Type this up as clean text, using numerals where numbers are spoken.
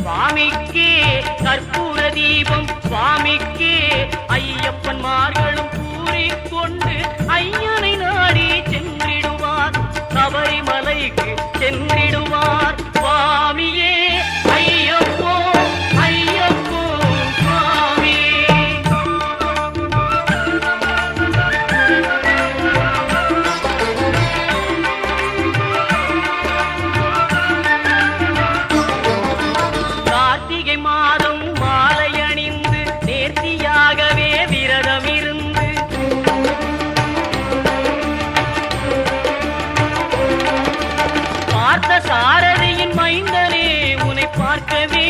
சுவாமிக்கே கற்பூர தீபம் சுவாமிக்கே ஐயப்பன்மார்களும் கூறிக்கொண்டு ஐயனை நாடி சென்றிடுவார் சபரிமலைக்கு சென்றிடுவார் சுவாமியே ஐயப்போ ஐயப்போ சுவாமியே. கார்த்திகை மாதம் மாலை அணிந்து நேர்த்தியாகவே விரதம் இருந்து பார்த்த சாரதியின் மைந்தனே உன்னை பார்க்கவே